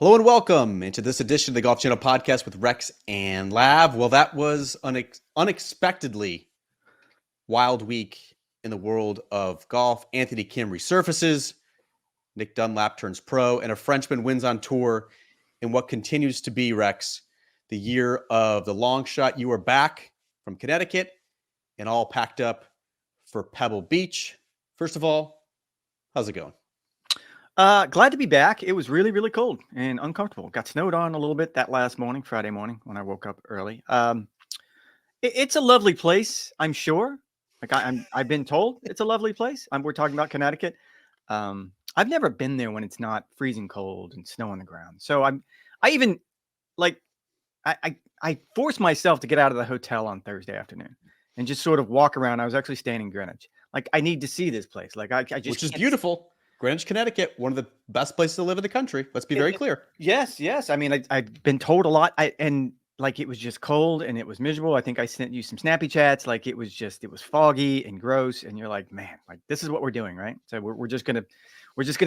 Hello and welcome into this edition of the Golf Channel podcast with Rex and Lav. Well, that was an unexpectedly wild week in the world of golf. Anthony Kim resurfaces, Nick Dunlap turns pro, and a Frenchman wins on tour in what continues to be, Rex, the year of the long shot. You are back from Connecticut and all packed up for Pebble Beach. First of all, how's it going? Glad to be back. It was really, really cold and uncomfortable. Got snowed on a little bit that last morning, Friday morning, when I woke up early. It's a lovely place, I'm sure. I've been told it's a lovely place. We're talking about Connecticut. I've never been there when it's not freezing cold and snow on the ground. So I forced myself to get out of the hotel on Thursday afternoon and just sort of walk around. I was actually staying in Greenwich. I need to see this place. Which is beautiful. Greenwich, Connecticut, one of the best places to live in the country. Let's be very clear. Yes. I mean, I've been told a lot. It was just cold and it was miserable. I think I sent you some snappy chats. It was foggy and gross. And you're like, man, this is what we're doing, right? So we're just gonna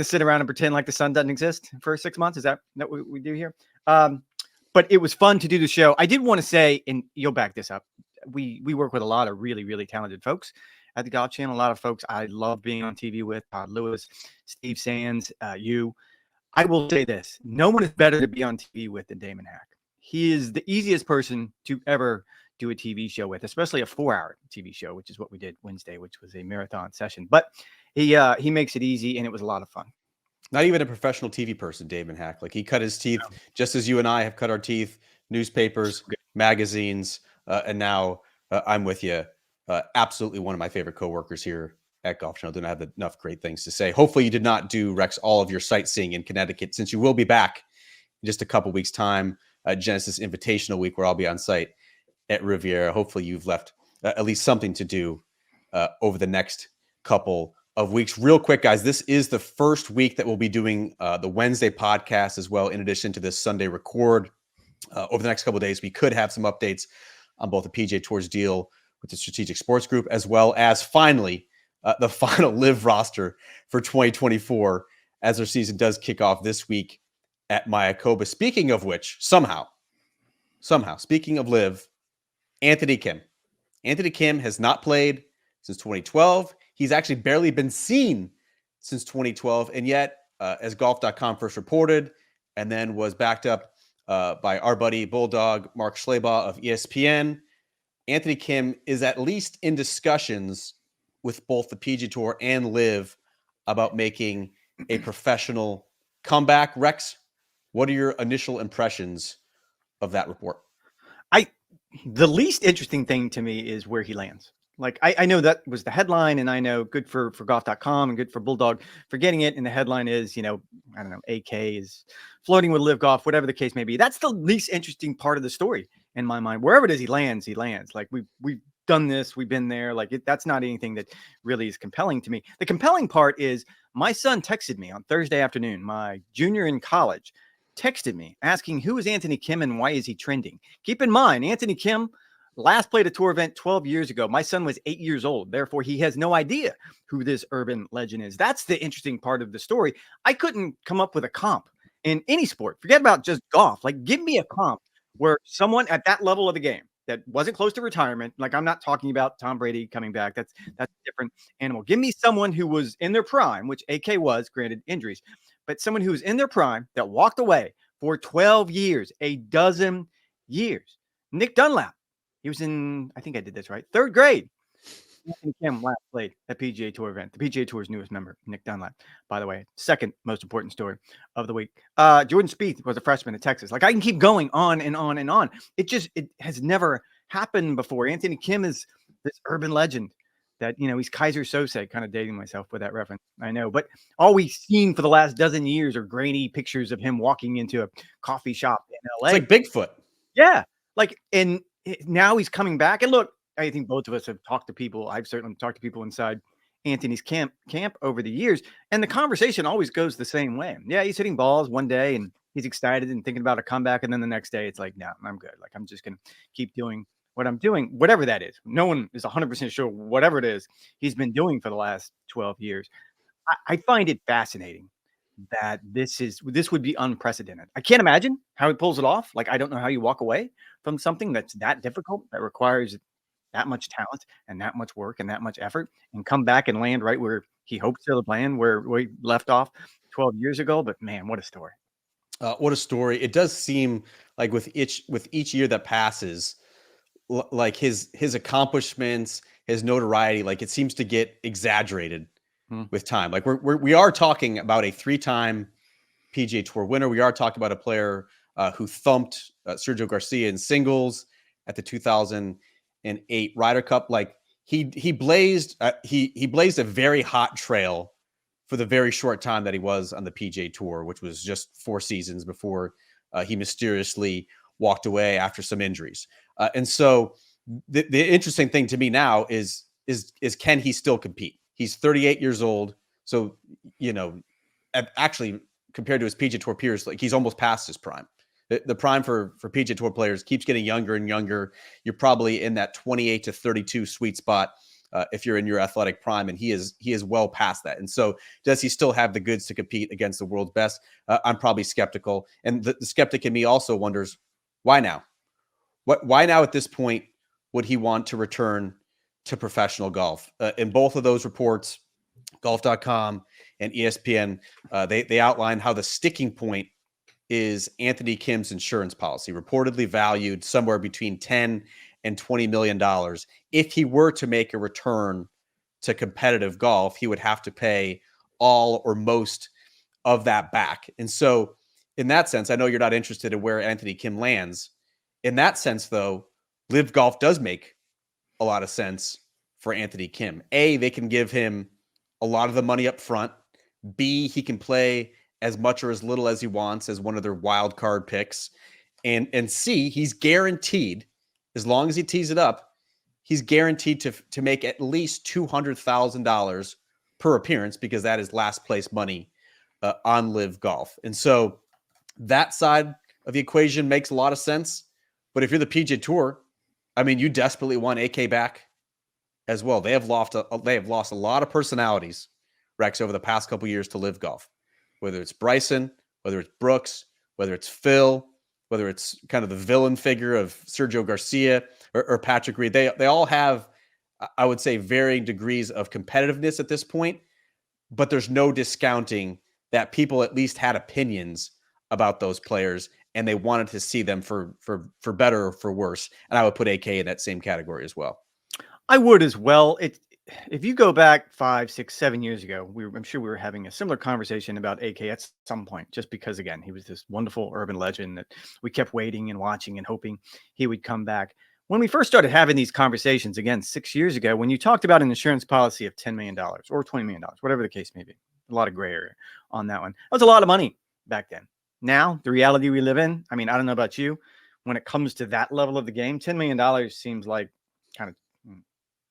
sit around and pretend like the sun doesn't exist for 6 months. Is that what we do here? But it was fun to do the show. I did want to say, and you'll back this up, we work with a lot of really, really talented folks at the Golf Channel. A lot of folks I love being on TV with: Todd Lewis, Steve Sands, you. I will say this: no one is better to be on TV with than Damon Hack. He is the easiest person to ever do a TV show with, especially a 4-hour TV show, which is what we did Wednesday, which was a marathon session. But he makes it easy, and it was a lot of fun. Not even a professional TV person, Damon Hack. He cut his teeth just as you and I have cut our teeth, newspapers, magazines, and now I'm with you. Absolutely one of my favorite coworkers here at Golf Channel. Didn't have enough great things to say. Hopefully you did not do, Rex, all of your sightseeing in Connecticut, since you will be back in just a couple weeks' time. Genesis Invitational Week, where I'll be on site at Riviera. Hopefully you've left at least something to do over the next couple of weeks. Real quick, guys, this is the first week that we'll be doing the Wednesday podcast as well, in addition to this Sunday record. Over the next couple of days, we could have some updates on both the PGA Tour's deal with the Strategic Sports Group, as well as finally the final live roster for 2024, as our season does kick off this week at Mayakoba. Speaking of which, somehow, speaking of live, Anthony Kim. Anthony Kim has not played since 2012. He's actually barely been seen since 2012. And yet, as golf.com first reported, and then was backed up by our buddy Bulldog Mark Schleybaugh of ESPN, Anthony Kim is at least in discussions with both the PGA Tour and LIV about making a professional comeback. Rex, what are your initial impressions of that report? The least interesting thing to me is where he lands. I know that was the headline, and I know good for golf.com and good for Bulldog for getting it. And the headline is, I don't know, AK is floating with LIV Golf, whatever the case may be. That's the least interesting part of the story in my mind. Wherever it is he lands, he lands. We've done this, we've been there. That's not anything that really is compelling to me. The compelling part is my son texted me on Thursday afternoon, my junior in college, texted me asking, who is Anthony Kim and why is he trending? Keep in mind, Anthony Kim last played a tour event 12 years ago. My son was 8 years old. Therefore, he has no idea who this urban legend is. That's the interesting part of the story. I couldn't come up with a comp in any sport. Forget about just golf. Give me a comp where someone at that level of the game that wasn't close to retirement, I'm not talking about Tom Brady coming back. That's a different animal. Give me someone who was in their prime, which AK was, granted injuries, but someone who was in their prime that walked away for 12 years, a dozen years. Nick Dunlap. He was in, I think I did this right, 3rd grade. Anthony Kim last played at PGA Tour event. The PGA Tour's newest member, Nick Dunlap, by the way. Second most important story of the week. Jordan Spieth was a freshman at Texas. I can keep going on and on and on. It has never happened before. Anthony Kim is this urban legend that, he's Kaiser Sose, kind of dating myself with that reference. I know, but all we've seen for the last dozen years are grainy pictures of him walking into a coffee shop in LA. It's like Bigfoot. Yeah. And now he's coming back. And look, I think both of us have talked to people. I've certainly talked to people inside Anthony's camp over the years. And the conversation always goes the same way. Yeah, he's hitting balls one day and he's excited and thinking about a comeback. And then the next day it's no, I'm good. I'm just going to keep doing what I'm doing, whatever that is. No one is 100% sure whatever it is he's been doing for the last 12 years. I find it fascinating that this would be unprecedented. I can't imagine how he pulls it off. Like, I don't know how you walk away from something that's that difficult, that requires that much talent and that much work and that much effort, and come back and land right where he hopes to land, where he left off 12 years ago. But man, what a story. What a story. It does seem like with each year that passes, like his accomplishments, his notoriety, like it seems to get exaggerated with time. Like we are talking about a 3-time PGA Tour winner. We are talking about a player who thumped Sergio Garcia in singles at the 2008 Ryder Cup. Like he blazed a very hot trail for the very short time that he was on the PGA Tour, which was just 4 seasons before he mysteriously walked away after some injuries. And so the interesting thing to me now is can he still compete? He's 38 years old. So, actually compared to his PGA Tour peers, like he's almost past his prime. The prime for PGA Tour players keeps getting younger and younger. You're probably in that 28 to 32 sweet spot if you're in your athletic prime, and he is well past that. And so, does he still have the goods to compete against the world's best? I'm probably skeptical, and the skeptic in me also wonders, why now? Why now at this point would he want to return to professional golf? In both of those reports, golf.com and ESPN, they outline how the sticking point is Anthony Kim's insurance policy, reportedly valued somewhere between $10 and $20 million. If he were to make a return to competitive golf, he would have to pay all or most of that back. And so in that sense, I know you're not interested in where Anthony Kim lands. In that sense, though, Live Golf does make a lot of sense for Anthony Kim. A, they can give him a lot of the money up front. B, he can play as much or as little as he wants as one of their wild card picks. And C, he's guaranteed, as long as he tees it up, he's guaranteed to make at least $200,000 per appearance, because that is last place money on Live Golf. And so that side of the equation makes a lot of sense. But if you're the PGA Tour, I mean, you desperately want AK back as well. They have lost a lot of personalities, Rex, over the past couple of years to Live Golf. Whether it's Bryson, whether it's Brooks, whether it's Phil, whether it's kind of the villain figure of Sergio Garcia or Patrick Reed, they all have, I would say, varying degrees of competitiveness at this point. But there's no discounting that people at least had opinions about those players, and they wanted to see them for better or for worse. And I would put AK in that same category as well. I would as well. If you go back 5, 6, 7 years ago, I'm sure we were having a similar conversation about AK at some point, just because, again, he was this wonderful urban legend that we kept waiting and watching and hoping he would come back. When we first started having these conversations, again, 6 years ago, when you talked about an insurance policy of $10 million or $20 million, whatever the case may be, a lot of gray area on that one. That was a lot of money back then. Now, the reality we live in, I mean, I don't know about you, when it comes to that level of the game, $10 million seems like kind of,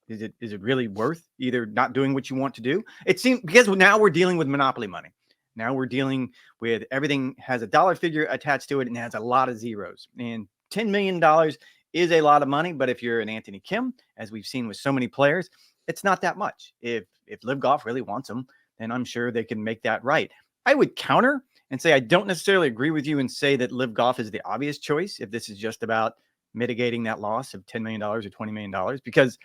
is it really worth either not doing what you want to do? It seems, because now we're dealing with monopoly money. Now we're dealing with everything has a dollar figure attached to it and has a lot of zeros. And $10 million is a lot of money, but if you're an Anthony Kim, as we've seen with so many players, it's not that much. If Live Golf really wants them, then I'm sure they can make that right. I would counter and say I don't necessarily agree with you and say that Live Golf is the obvious choice if this is just about mitigating that loss of $10 million or $20 million, because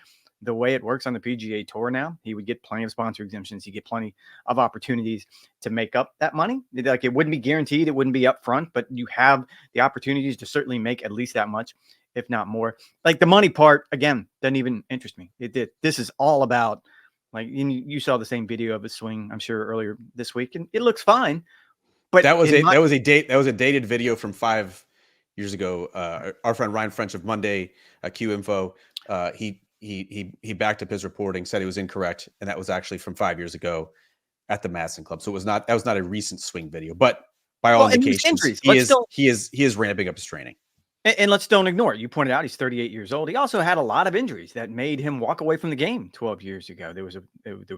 the way it works on the PGA Tour now, he would get plenty of sponsor exemptions. He'd get plenty of opportunities to make up that money. Like, it wouldn't be guaranteed. It wouldn't be upfront, but you have the opportunities to certainly make at least that much, if not more. Like, the money part, again, doesn't even interest me. This is all about, like, you saw the same video of his swing, I'm sure, earlier this week, and it looks fine. But that was a dated video from 5 years ago. Our friend Ryan French of Monday Q Info, he backed up his reporting, said he was incorrect, and that was actually from 5 years ago at the Madison Club. So that was not a recent swing video, but by all indications, he is ramping up his training. And let's don't ignore it. You pointed out he's 38 years old. He also had a lot of injuries that made him walk away from the game 12 years ago. There was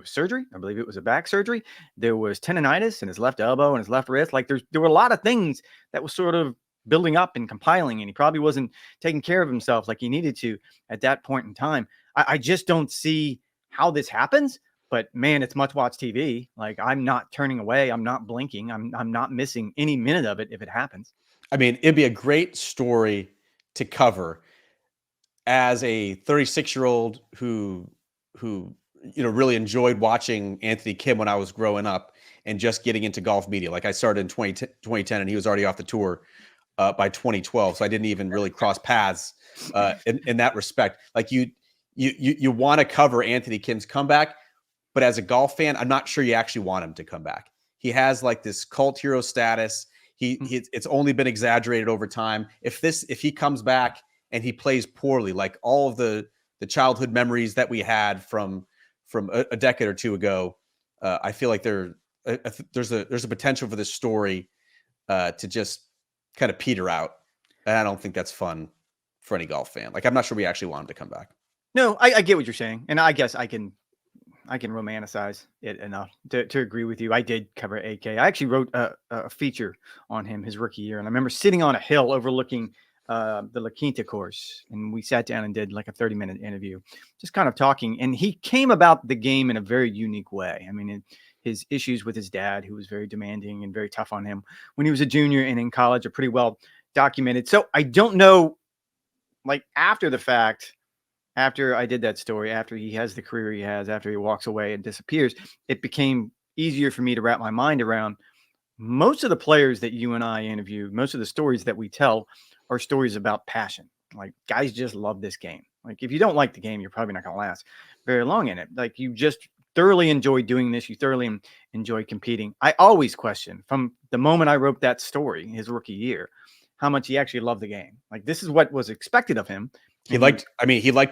surgery. I believe it was a back surgery. There was tendonitis in his left elbow and his left wrist. Like, there were a lot of things that was sort of building up and compiling, and he probably wasn't taking care of himself like he needed to at that point in time. I just don't see how this happens But man, it's much watch TV. Like, I'm not turning away. I'm not blinking. I'm not missing any minute of it if it happens. I mean, it'd be a great story to cover as a 36-year-old who really enjoyed watching Anthony Kim when I was growing up and just getting into golf media. Like I started in 2010 and he was already off the tour by 2012. So I didn't even really cross paths in that respect. Like you want to cover Anthony Kim's comeback, but as a golf fan, I'm not sure you actually want him to come back. He has like this cult hero status. It's only been exaggerated over time. If he comes back and he plays poorly, like all of the childhood memories that we had from a decade or two ago, I feel like there's a potential for this story to just kind of peter out, and I don't think that's fun for any golf fan. Like I'm not sure we actually want him to come back. No, I get what you're saying, and I guess I can romanticize it enough to agree with you. I did cover AK. I actually wrote a feature on him his rookie year, and I remember sitting on a hill overlooking the La Quinta course, and we sat down and did like a 30-minute interview, just kind of talking. And he came about the game in a very unique way. I mean, his issues with his dad, who was very demanding and very tough on him when he was a junior and in college, are pretty well documented. So I don't know, like after the fact, after I did that story, after he has the career he has, after he walks away and disappears, it became easier for me to wrap my mind around. Most of the players that you and I interview, most of the stories that we tell are stories about passion. Like guys just love this game. Like if you don't like the game, you're probably not going to last very long in it. Like you just thoroughly enjoy doing this. You thoroughly enjoy competing. I always question from the moment I wrote that story, his rookie year, how much he actually loved the game. Like this is what was expected of him. He liked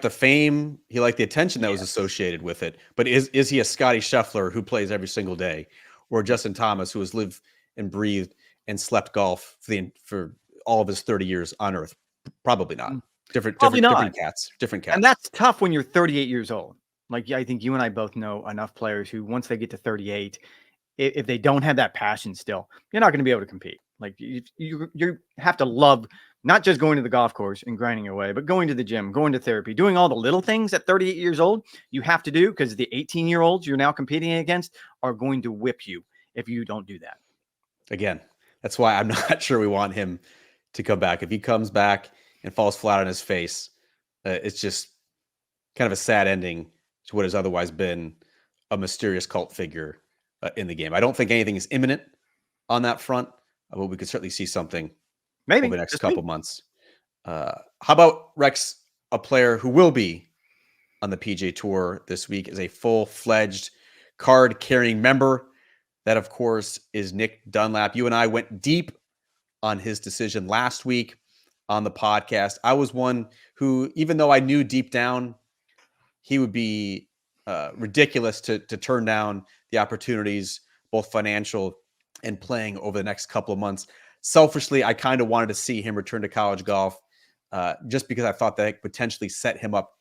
the fame, he liked the attention that was associated with it. But is he a Scotty Scheffler who plays every single day, or Justin Thomas who has lived and breathed and slept golf for all of his 30 years on Earth? Probably not. Different cats. And that's tough when you're 38 years old. Like I think you and I both know enough players who, once they get to 38, if they don't have that passion still, you're not going to be able to compete. Like you have to love not just going to the golf course and grinding away, but going to the gym, going to therapy, doing all the little things at 38 years old you have to do, because the 18-year-olds you're now competing against are going to whip you if you don't do that. Again, that's why I'm not sure we want him to come back. If he comes back and falls flat on his face, it's just kind of a sad ending to what has otherwise been a mysterious cult figure in the game. I don't think anything is imminent on that front, but we could certainly see something maybe over the next couple months. How about Rex, a player who will be on the PGA Tour this week, is a full-fledged card-carrying member. That, of course, is Nick Dunlap. You and I went deep on his decision last week on the podcast. I was one who, even though I knew deep down he would be ridiculous to turn down the opportunities, both financial and playing, over the next couple of months. Selfishly, I kind of wanted to see him return to college golf just because I thought that could potentially set him up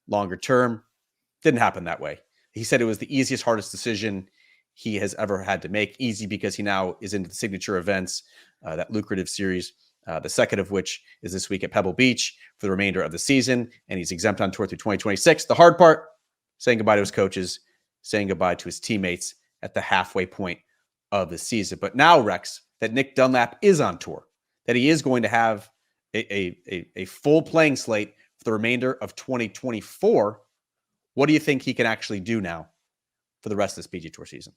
longer term. Didn't happen that way. He said it was the easiest, hardest decision he has ever had to make. Easy because he now is into the signature events, that lucrative series, the second of which is this week at Pebble Beach for the remainder of the season, and he's exempt on tour through 2026. The hard part, saying goodbye to his coaches, saying goodbye to his teammates at the halfway point of the season. But now, Rex, that Nick Dunlap is on tour, that he is going to have a full playing slate for the remainder of 2024, what do you think he can actually do now for the rest of this PGA Tour season?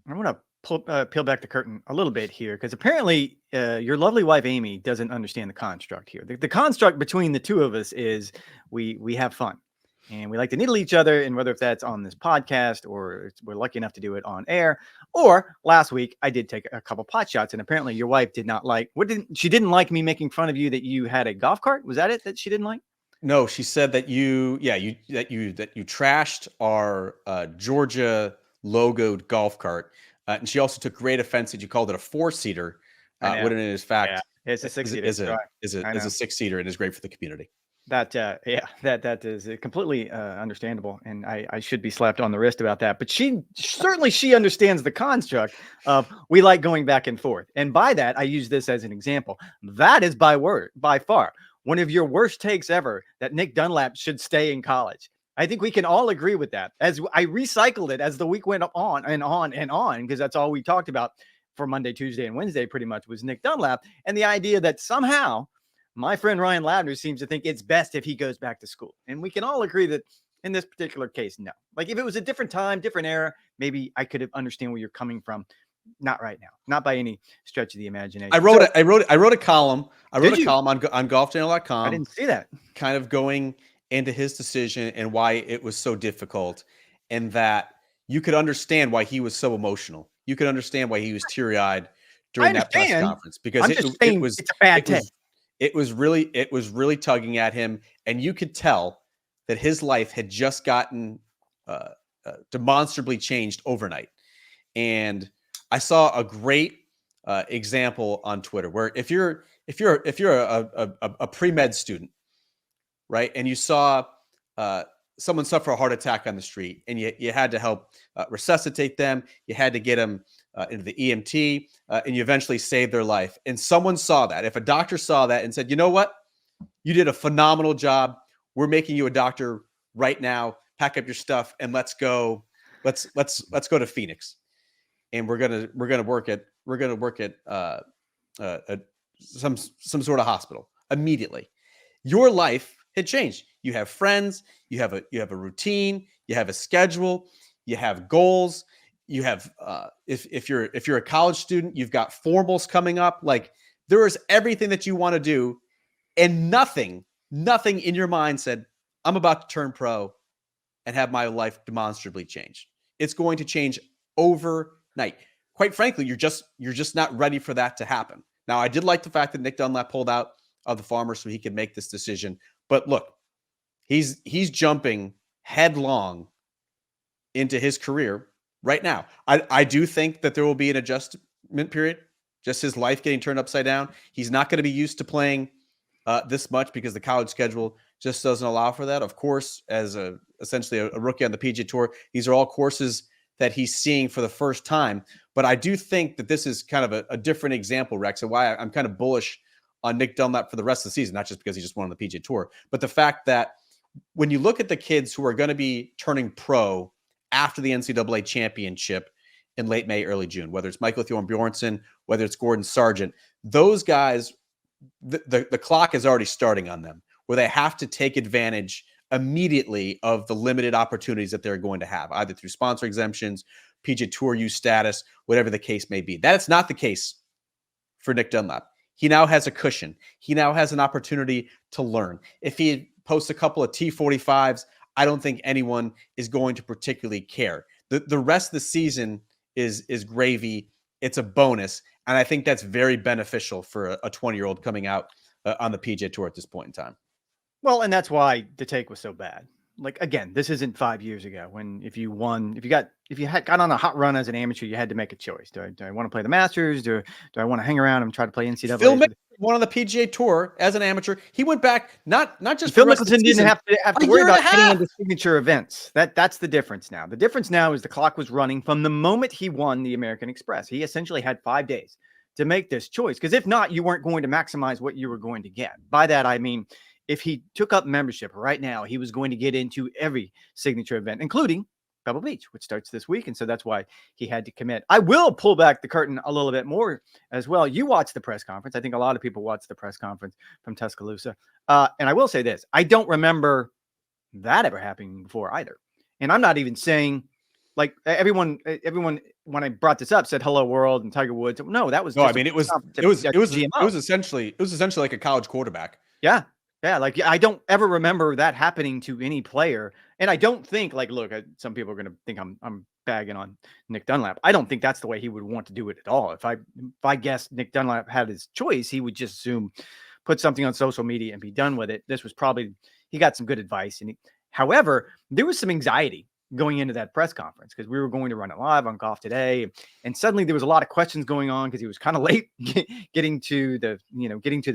I want to peel back the curtain a little bit here, because apparently your lovely wife, Amy, doesn't understand the construct here. The construct between the two of us is we have fun. And we like to needle each other, and whether if that's on this podcast or we're lucky enough to do it on air, or last week I did take a couple pot shots, and apparently your wife did not like. She didn't like me making fun of you that you had a golf cart? Was that it that she didn't like? No, she said that you trashed our Georgia logoed golf cart, and she also took great offense that you called it a 4-seater, when it is fact it's a 6-seater. Is a 6-seater and is great for the community. That is completely understandable, and I should be slapped on the wrist about that. But she understands the construct of we like going back and forth, and by that I use this as an example. That is by far one of your worst takes ever, that Nick Dunlap should stay in college. I think we can all agree with that. As I recycled it as the week went on and on and on, because that's all we talked about for Monday, Tuesday, and Wednesday pretty much was Nick Dunlap. And the idea that somehow my friend Ryan Lavner seems to think it's best if he goes back to school. And we can all agree that in this particular case, no. Like if it was a different time, different era, maybe I could have understand where you're coming from. Not right now, not by any stretch of the imagination. I wrote a column. I wrote a column on I golfchannel.com. didn't see that. Kind of going into his decision and why it was so difficult, and that you could understand why he was so emotional. You could understand why he was teary-eyed during that press conference, because it was it's a bad take. It was really tugging at him, and you could tell that his life had just gotten demonstrably changed overnight. And I saw a great example on Twitter where if you're a pre-med student, right, and you saw someone suffer a heart attack on the street, and you had to help resuscitate them, you had to get them into the EMT, and you eventually saved their life. And someone saw that. If a doctor saw that and said, "You know what? You did a phenomenal job. We're making you a doctor right now. Pack up your stuff and let's go. Let's go to Phoenix, and we're gonna work at some sort of hospital immediately." Your life had changed. You have friends. You have a routine. You have a schedule. You have goals. You have if you're a college student, you've got formals coming up. Like there is everything that you want to do, and nothing in your mind said, "I'm about to turn pro and have my life demonstrably change." It's going to change overnight. Quite frankly, you're just not ready for that to happen. Now, I did like the fact that Nick Dunlap pulled out of the Farmers so he could make this decision. But look, he's jumping headlong into his career right now. I do think that there will be an adjustment period, just his life getting turned upside down. He's not going to be used to playing this much because the college schedule just doesn't allow for that. Of course, as essentially a rookie on the PGA Tour, these are all courses that he's seeing for the first time. But I do think that this is kind of a different example, Rex, and why I'm kind of bullish on Nick Dunlap for the rest of the season, not just because he just won on the PGA Tour, but the fact that when you look at the kids who are going to be turning pro after the NCAA championship in late May, early June, whether it's Michael Bjornsson, whether it's Gordon Sargent, those guys, the clock is already starting on them, where they have to take advantage immediately of the limited opportunities that they're going to have, either through sponsor exemptions, PGA Tour use status, whatever the case may be. That's not the case for Nick Dunlap. He now has a cushion. He now has an opportunity to learn. If he posts a couple of T45s, I don't think anyone is going to particularly care. The rest of the season is gravy. It's a bonus. And I think that's very beneficial for a 20-year-old coming out on the PGA Tour at this point in time. Well, and that's why the take was so bad. Like, again, this isn't 5 years ago when if you had got on a hot run as an amateur, you had to make a choice. Do I want to play the Masters? Do I want to hang around and try to play NCAA? Phil Mickelson won on the PGA Tour as an amateur. He went back not just Phil Mickelson didn't have to worry about getting into signature events. That's the difference now. The difference now is the clock was running from the moment he won the American Express. He essentially had 5 days to make this choice, because if not, you weren't going to maximize what you were going to get. By that, I mean, if he took up membership right now, he was going to get into every signature event, including Pebble Beach, which starts this week. And so that's why he had to commit. I will pull back the curtain a little bit more as well. You watched the press conference. I think a lot of people watched the press conference from Tuscaloosa. And I will say this. I don't remember that ever happening before either. And I'm not even saying, like, everyone when I brought this up said hello world and Tiger Woods. No, that was no. I mean, it was essentially like a college quarterback. Yeah. Yeah, like I don't ever remember that happening to any player. And I don't think, like, look, some people are going to think I'm bagging on Nick Dunlap. I don't think that's the way he would want to do it at all. If I guess Nick Dunlap had his choice, he would just assume, put something on social media and be done with it. This was probably, he got some good advice. However, there was some anxiety going into that press conference because we were going to run it live on Golf Today. And suddenly there was a lot of questions going on because he was kind of late getting to the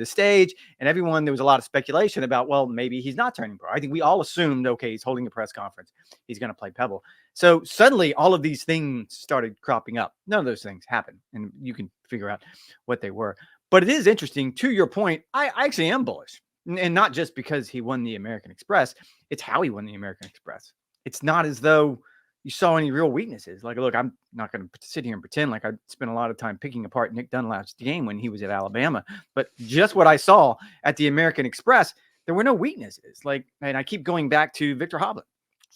stage, and there was a lot of speculation about, well, maybe he's not turning pro. I think we all assumed, okay, he's holding a press conference, he's going to play Pebble. So suddenly all of these things started cropping up. None of those things happened, and you can figure out what they were. But it is interesting, to your point, I actually am bullish And not just because he won the American Express, it's how he won the American Express. It's not as though you saw any real weaknesses. Like, look, I'm not going to sit here and pretend like I spent a lot of time picking apart Nick Dunlap's game when he was at Alabama, but just what I saw at the American Express, there were no weaknesses. Like, and I keep going back to Victor Hovland.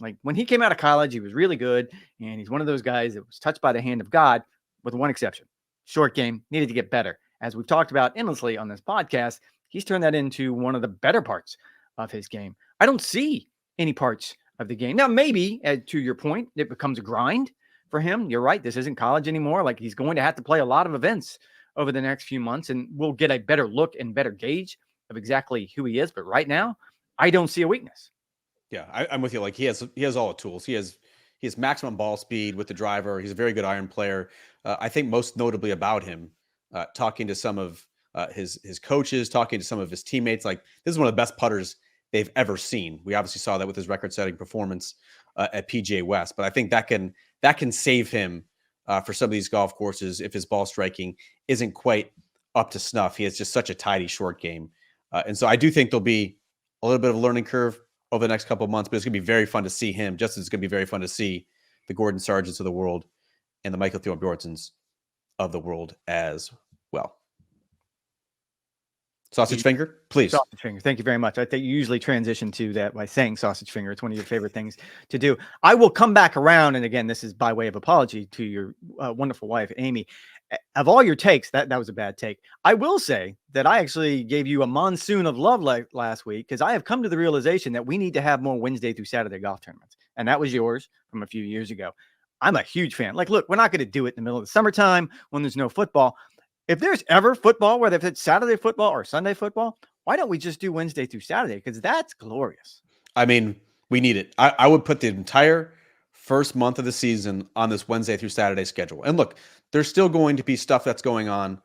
Like, when he came out of college, he was really good, and he's one of those guys that was touched by the hand of God, with one exception: short game, needed to get better. As we've talked about endlessly on this podcast, he's turned that into one of the better parts of his game. I don't see any parts of the game. Now, maybe, to your point, it becomes a grind for him. You're right. This isn't college anymore. Like, he's going to have to play a lot of events over the next few months, and we'll get a better look and better gauge of exactly who he is. But right now, I don't see a weakness. Yeah, I'm with you. Like, he has all the tools. He has maximum ball speed with the driver. He's a very good iron player. I think most notably about him, talking to some of his coaches, talking to some of his teammates, like, this is one of the best putters they've ever seen. We obviously saw that with his record-setting performance at PGA West, but I think that can save him for some of these golf courses if his ball striking isn't quite up to snuff. He has just such a tidy short game, and so I do think there'll be a little bit of a learning curve over the next couple of months, but it's going to be very fun to see him, just as it's going to be very fun to see the Gordon Sargents of the world and the Michael Theo Bjornsons of the world as well. Sausage finger, please. Sausage finger. Thank you very much. I think you usually transition to that by saying sausage finger. It's one of your favorite things to do. I will come back around. And again, this is by way of apology to your wonderful wife, Amy. Of all your takes, that was a bad take. I will say that I actually gave you a monsoon of love last week, because I have come to the realization that we need to have more Wednesday through Saturday golf tournaments. And that was yours from a few years ago. I'm a huge fan. Like, look, we're not going to do it in the middle of the summertime when there's no football. If there's ever football, whether it's Saturday football or Sunday football, why don't we just do Wednesday through Saturday? Because that's glorious. I mean, we need it. I would put the entire first month of the season on this Wednesday through Saturday schedule. And look, there's still going to be stuff that's going on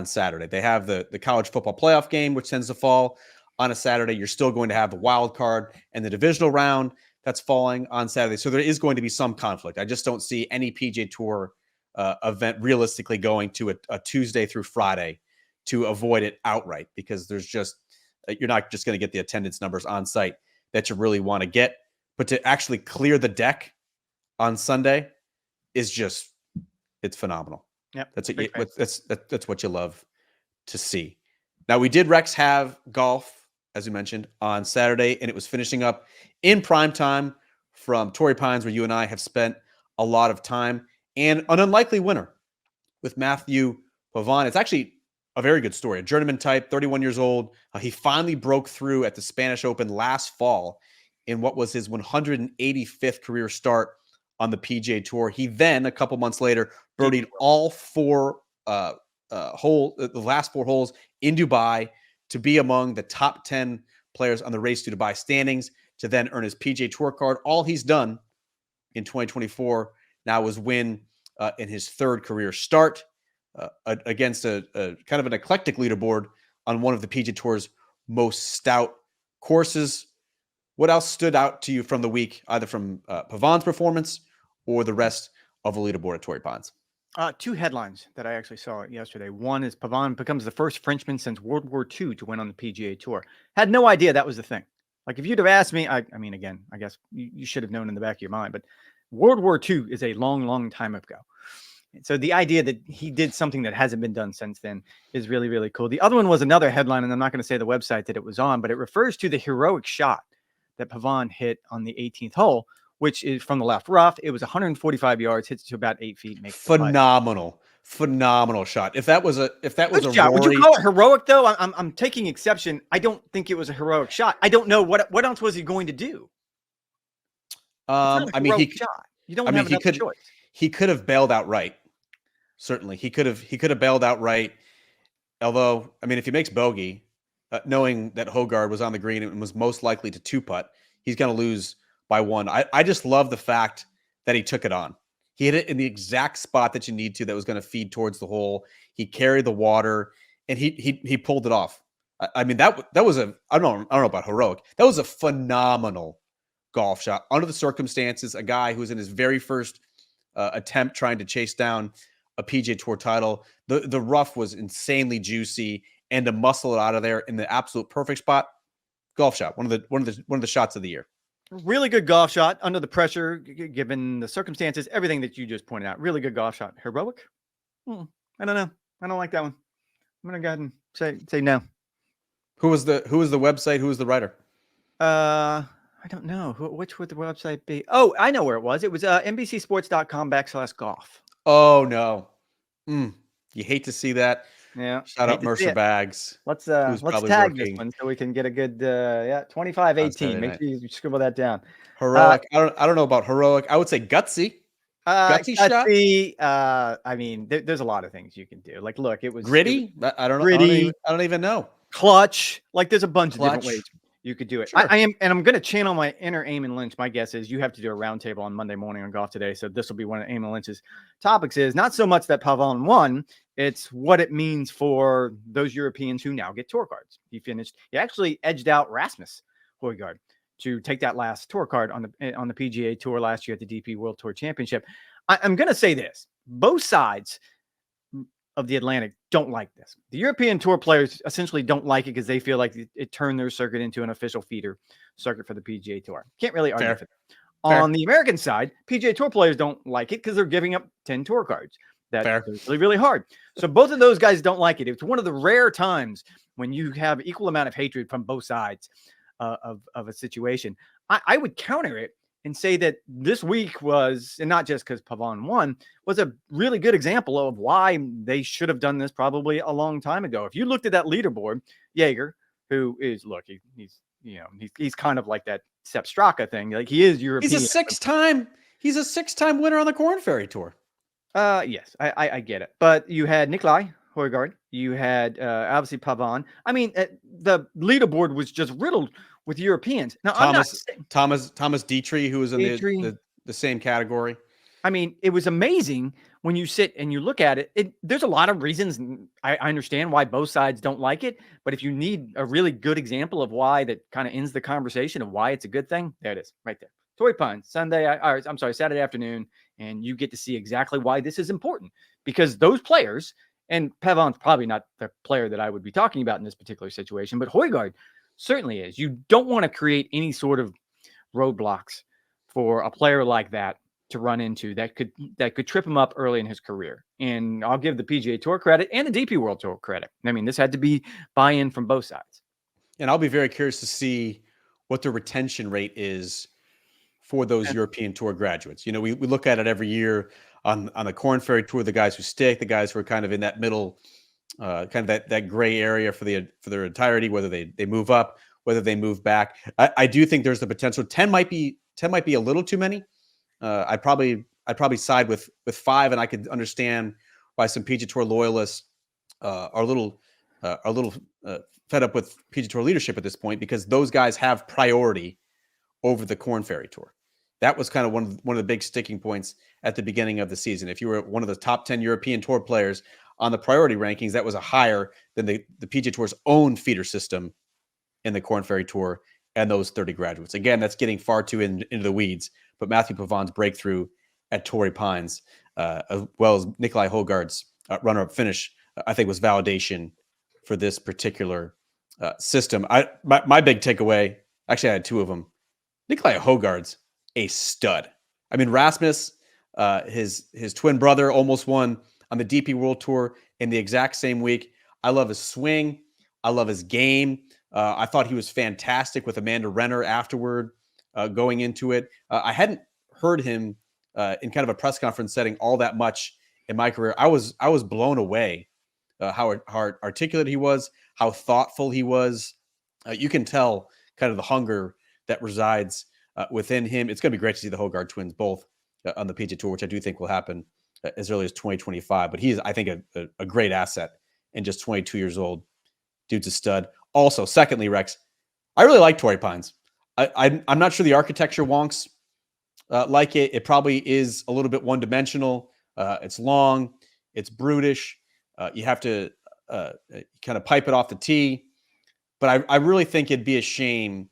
Saturday. They have the college football playoff game, which tends to fall on a Saturday. You're still going to have the wild card and the divisional round that's falling on Saturday. So there is going to be some conflict. I just don't see any PGA Tour event realistically going to a Tuesday through Friday to avoid it outright, because there's just, you're not just going to get the attendance numbers on site that you really want to get. But to actually clear the deck on Sunday is just, it's phenomenal. Yep. That's what you love to see. Now, we did, Rex, have golf, as you mentioned, on Saturday, and it was finishing up in prime time from Torrey Pines, where you and I have spent a lot of time, and an unlikely winner with Matthieu Pavon. It's actually a very good story. A journeyman type, 31 years old. He finally broke through at the Spanish Open last fall in what was his 185th career start on the PGA Tour. He then, a couple months later, birdied all the last four holes in Dubai to be among the top 10 players on the Race to Dubai standings, to then earn his PGA Tour card. All he's done in 2024 now is win in his third career start against a kind of an eclectic leaderboard on one of the PGA Tour's most stout courses. What else stood out to you from the week, either from Pavon's performance or the rest of the leaderboard at Torrey Pines? Two headlines that I actually saw yesterday. One is Pavon becomes the first Frenchman since World War II to win on the PGA Tour. Had no idea that was the thing. Like, if you'd have asked me, I mean, again, I guess you should have known in the back of your mind, but World War II is a long, long time ago. And so the idea that he did something that hasn't been done since then is really, really cool. The other one was another headline, and I'm not going to say the website that it was on, but it refers to the heroic shot that Pavon hit on the 18th hole, which is from the left rough. It was 145 yards, hits to about 8 feet. Makes phenomenal shot. If that was a Rory, would you call it heroic though? I'm taking exception. I don't think it was a heroic shot. I don't know what else was he going to do. I mean, you don't have another choice. He could have bailed outright. Certainly, he could have bailed outright. Although, I mean, if he makes bogey, knowing that Hogard was on the green and was most likely to two putt, he's going to lose by one. I just love the fact that he took it on. He hit it in the exact spot that you need to, that was going to feed towards the hole. He carried the water, and he pulled it off. I mean, that was I don't know about heroic. That was a phenomenal golf shot under the circumstances. A guy who was in his very first attempt trying to chase down a PGA Tour title. The rough was insanely juicy, and to muscle it out of there in the absolute perfect spot, golf shot. One of the shots of the year. Really good golf shot under the pressure, given the circumstances, everything that you just pointed out. Really good golf shot. Heroic? I don't know. I don't like that one. I'm gonna go ahead and say no. Who was the website? Who was the writer? I don't know. Which would the website be? Oh, I know where it was. It was NBCsports.com/golf. Oh no. You hate to see that. Yeah. Shout out Mercer Bags. Let's tag this one so we can get a good 25-18. Make sure you scribble that down. Heroic. I don't know about heroic. I would say gutsy. Gutsy shot. I mean, there's a lot of things you can do. Like, look, it was gritty. I don't know. Gritty. I don't even know. Clutch. Like, there's a bunch of different ways you could do it. Sure. I'm going to channel my inner Eamon Lynch. My guess is you have to do a roundtable on Monday morning on Golf Today. So this will be one of Eamon Lynch's topics. Is not so much that Pavon won. It's what it means for those Europeans who now get tour cards. He actually edged out Rasmus Højgaard to take that last tour card on the PGA Tour last year at the DP World Tour Championship. I'm going to say this. Both sides of the Atlantic don't like this. The European Tour players essentially don't like it because they feel like it turned their circuit into an official feeder circuit for the PGA Tour. Can't really argue for that. On the American side, PGA Tour players don't like it because they're giving up 10 tour cards. That's really, really hard. So both of those guys don't like it. It's one of the rare times when you have equal amount of hatred from both sides of a situation. I would counter it and say that this week was, and not just because Pavon won, was a really good example of why they should have done this probably a long time ago. If you looked at that leaderboard, Jaeger, who is, look, he's kind of like that Sepp Straka thing. Like, he is European. He's a six-time winner on the Corn Ferry Tour. Yes, I get it. But you had Nicolai Højgaard. You had obviously Pavon. I mean, the leaderboard was just riddled with Europeans. Now, Thomas Dietrich, who was in the same category. I mean, it was amazing when you sit and you look at it. There's a lot of reasons. I understand why both sides don't like it. But if you need a really good example of why that kind of ends the conversation of why it's a good thing, there it is, right there. Torrey Pines, Saturday afternoon. And you get to see exactly why this is important, because those players, and Pavon's probably not the player that I would be talking about in this particular situation, but Højgaard certainly is. You don't want to create any sort of roadblocks for a player like that to run into that could trip him up early in his career. And I'll give the PGA Tour credit and the DP World Tour credit. I mean, this had to be buy-in from both sides. And I'll be very curious to see what the retention rate is for those European Tour graduates. We look at it every year on the Corn Ferry Tour, the guys who stick, the guys who are kind of in that middle, kind of that gray area for their entirety, whether they move up, whether they move back. I do think there's the potential. 10 might be a little too many. I'd probably side with 5, and I could understand why some PGA Tour loyalists are a little fed up with PGA Tour leadership at this point, because those guys have priority over the Corn Ferry Tour. That was kind of one of the big sticking points at the beginning of the season. If you were one of the top 10 European Tour players on the priority rankings, that was a higher than the PGA Tour's own feeder system in the Corn Ferry Tour and those 30 graduates. Again, that's getting far too into the weeds. But Matthieu Pavon's breakthrough at Torrey Pines, as well as Nicolai Højgaard's runner-up finish, I think was validation for this particular system. My big takeaway, actually I had 2 of them. Nicolai Højgaard's a stud. I mean, Rasmus, his twin brother, almost won on the DP World Tour in the exact same week. I love his swing. I love his game. I thought he was fantastic with Amanda Renner afterward, going into it. I hadn't heard him in kind of a press conference setting all that much in my career. I was blown away how articulate he was, how thoughtful he was. You can tell kind of the hunger that resides within him. It's going to be great to see the Højgaard twins both on the PGA Tour, which I do think will happen as early as 2025. But he is, I think, a great asset, and just 22 years old. Dude's a stud. Also, secondly, Rex, I really like Torrey Pines. I'm not sure the architecture wonks like it. It probably is a little bit one-dimensional. It's long. It's brutish. You have to kind of pipe it off the tee. But I really think it'd be a shame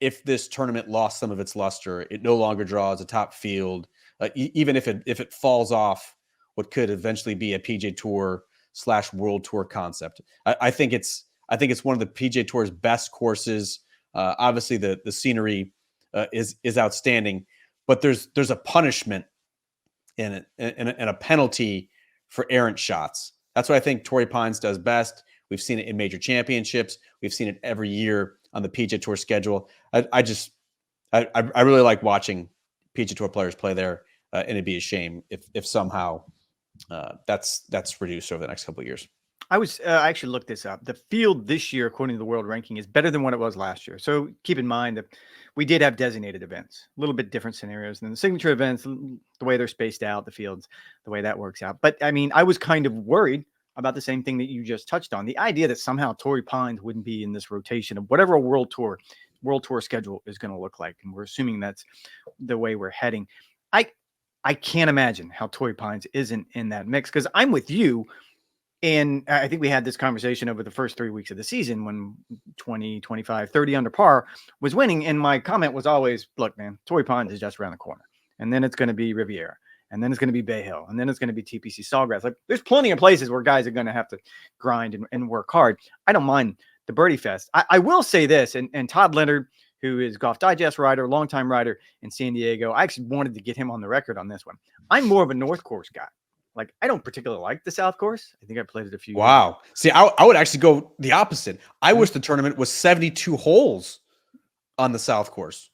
if this tournament lost some of its luster. It no longer draws a top field, even if it falls off what could eventually be a PGA Tour / World Tour concept. I think it's one of the PGA Tour's best courses Obviously, the scenery is outstanding, but there's a punishment in it and a penalty for errant shots. That's what I think Torrey Pines does best. We've seen it in major championships. We've seen it every year on the PGA Tour schedule. I really like watching PGA Tour players play there, and it'd be a shame if somehow that's reduced over the next couple of years. I actually looked this up. The field this year, according to the world ranking, is better than what it was last year. So keep in mind that we did have designated events, a little bit different scenarios than the signature events, the way they're spaced out, the fields, the way that works out. But I mean, I was kind of worried about the same thing that you just touched on. The idea that somehow Torrey Pines wouldn't be in this rotation of whatever a world tour schedule is going to look like. And we're assuming that's the way we're heading. I can't imagine how Torrey Pines isn't in that mix, because I'm with you. And I think we had this conversation over the first 3 weeks of the season when 20, 25, 30 under par was winning. And my comment was always, look, man, Torrey Pines is just around the corner. And then it's going to be Riviera. And then it's going to be Bay Hill. And then it's going to be TPC Sawgrass. Like, there's plenty of places where guys are going to have to grind and work hard. I don't mind the Birdie Fest. I will say this, and Todd Leonard, who is Golf Digest writer, longtime writer in San Diego, I actually wanted to get him on the record on this one. I'm more of a North Course guy. Like, I don't particularly like the South Course. I think I played it a few years ago. See, I would actually go the opposite. I wish the tournament was 72 holes on the South Course.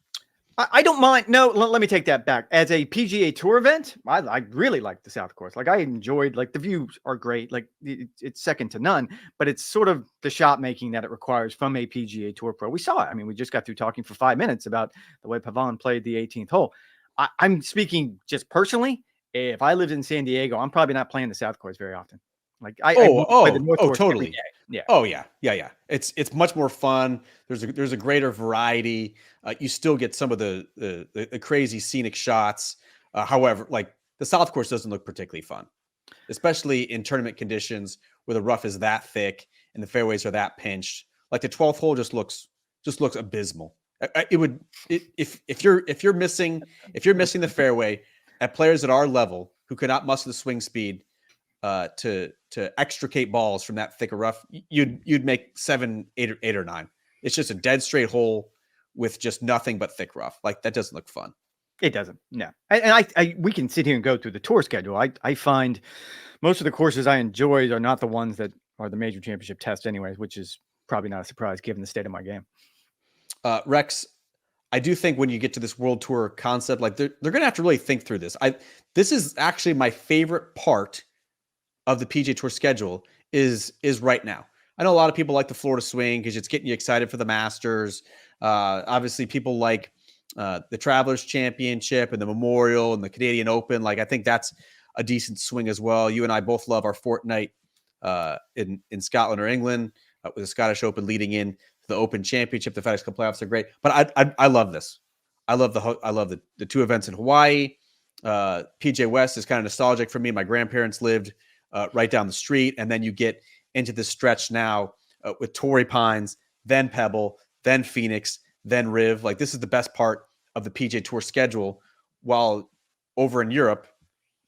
I don't mind. No, let me take that back. As a PGA Tour event, I really like the South Course. Like, I enjoyed, like, the views are great. Like, it's second to none, but it's sort of the shot making that it requires from a PGA Tour pro. We saw it. I mean, we just got through talking for 5 minutes about the way Pavon played the 18th hole. I'm speaking just personally. If I lived in San Diego, I'm probably not playing the South Course very often. Like, I play the North Course totally. every day. Yeah. Oh yeah. It's much more fun. There's a greater variety. You still get some of the crazy scenic shots. However, like, the South Course doesn't look particularly fun, especially in tournament conditions where the rough is that thick and the fairways are that pinched. Like, the 12th hole just looks abysmal. If you're missing the fairway at players at our level who cannot muster the swing speed to extricate balls from that thicker rough, you'd make 7, 8 or 9. It's just a dead straight hole with just nothing but thick rough. Like, that doesn't look fun. It doesn't. No. And we can sit here and go through the tour schedule. I find most of the courses I enjoy are not the ones that are the major championship test anyways, which is probably not a surprise given the state of my game. Rex, I do think when you get to this World Tour concept, like, they're going to have to really think through this. This is actually my favorite part of the PGA Tour schedule is right now. I know a lot of people like the Florida swing because it's getting you excited for the Masters. Obviously, people like the Travelers Championship and the Memorial and the Canadian Open. Like, I think that's a decent swing as well. You and I both love our fortnight in Scotland or England with the Scottish Open leading in to the Open Championship. The FedEx Cup playoffs are great, but I love this. I love the two events in Hawaii. PJ West is kind of nostalgic for me. My grandparents lived right down the street, and then you get into this stretch now with Torrey Pines, then Pebble, then Phoenix, then Riv. Like, this is the best part of the PGA Tour schedule, while over in Europe,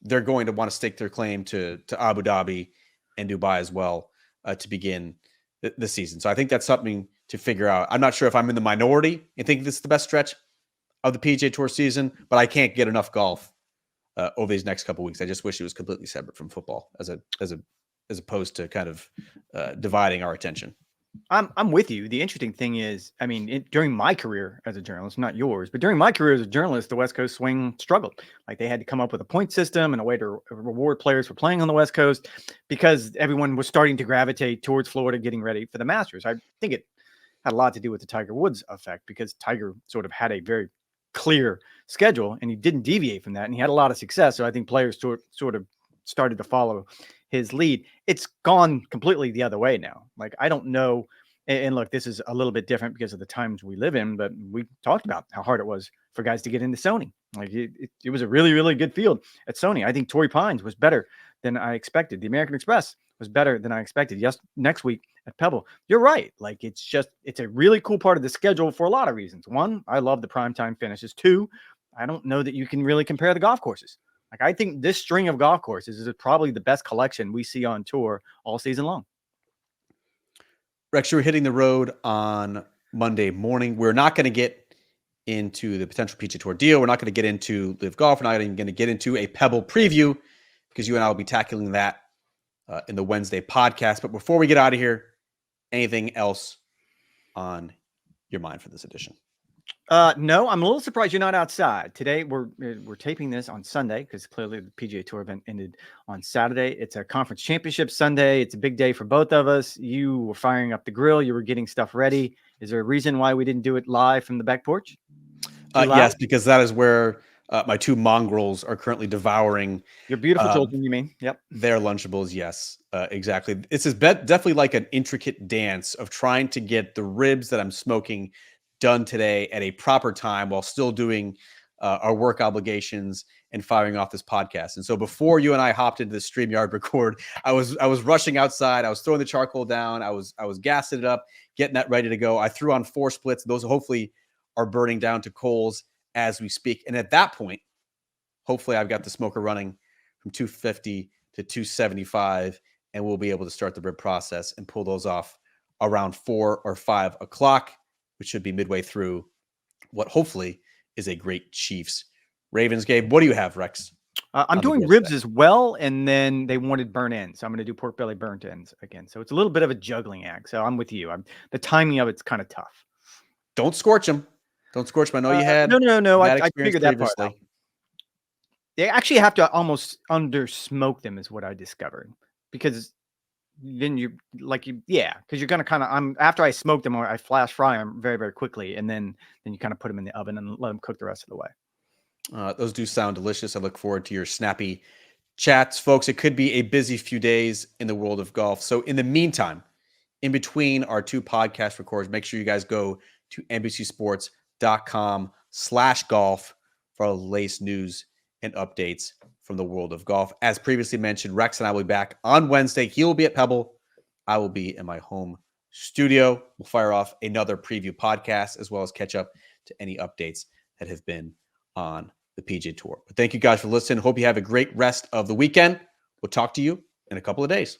they're going to want to stake their claim to Abu Dhabi and Dubai as well to begin the season. So I think that's something to figure out. I'm not sure if I'm in the minority and think this is the best stretch of the PGA Tour season, but I can't get enough golf over these next couple of weeks. I just wish it was completely separate from football as opposed to kind of dividing our attention. I'm with you. The interesting thing is, I mean, during my career as a journalist, not yours, but during my career as a journalist, the West Coast swing struggled. Like, they had to come up with a point system and a way to reward players for playing on the West Coast because everyone was starting to gravitate towards Florida getting ready for the Masters. I think it had a lot to do with the Tiger Woods effect, because Tiger sort of had a very clear schedule and he didn't deviate from that, and he had a lot of success. So I think players sort of started to follow his lead. It's gone completely the other way now. Like, I don't know. And look, this is a little bit different because of the times we live in, but we talked about how hard it was for guys to get into Sony. Like, it was a really, really good field at Sony. I think Torrey Pines was better than I expected. The American Express was better than I expected. Yes, next week at Pebble. You're right. Like, it's a really cool part of the schedule for a lot of reasons. One, I love the primetime finishes. Two, I don't know that you can really compare the golf courses. Like, I think this string of golf courses is probably the best collection we see on tour all season long. Rex, you were hitting the road on Monday morning. We're not going to get into the potential PGA Tour deal. We're not going to get into Live Golf. We're not even going to get into a Pebble preview because you and I will be tackling that in the Wednesday podcast. But before we get out of here, anything else on your mind for this edition? No, I'm a little surprised you're not outside today. We're taping this on Sunday because clearly the PGA Tour event ended on Saturday. It's a conference championship Sunday. It's a big day for both of us. You were firing up the grill. You were getting stuff ready. Is there a reason why we didn't do it live from the back porch? Yes, because that is where my two mongrels are currently devouring. Your beautiful children, you mean? Yep. Their Lunchables, yes, exactly. This is definitely like an intricate dance of trying to get the ribs that I'm smoking done today at a proper time while still doing our work obligations and firing off this podcast. And so before you and I hopped into the StreamYard record, I was rushing outside. I was throwing the charcoal down. I was gassing it up, getting that ready to go. I threw on 4 splits. Those hopefully are burning down to coals as we speak. And at that point, hopefully I've got the smoker running from 250 to 275, and we'll be able to start the rib process and pull those off around 4 or 5 o'clock, which should be midway through what hopefully is a great Chiefs Ravens game. What do you have, Rex? I'm doing ribs as well, and then they wanted burnt ends, so I'm going to do pork belly burnt ends again. So it's a little bit of a juggling act. So I'm with you. The timing of it's kind of tough. Don't scorch them. Don't scorch them. I know you had no. I figured that previously. part out. They actually have to almost under smoke them, is what I discovered, because then because you're gonna kind of after I smoke them or I flash fry them very, very quickly, and then you kind of put them in the oven and let them cook the rest of the way. Those do sound delicious. I look forward to your snappy chats, folks. It could be a busy few days in the world of golf. So in the meantime, in between our 2 podcast records, make sure you guys go to NBCSports.com/golf for all the latest news and updates from the world of golf. As previously mentioned, Rex and I will be back on Wednesday. He will be at Pebble. I will be in my home studio. We'll fire off another preview podcast as well as catch up to any updates that have been on the PGA Tour. But thank you guys for listening. Hope you have a great rest of the weekend. We'll talk to you in a couple of days.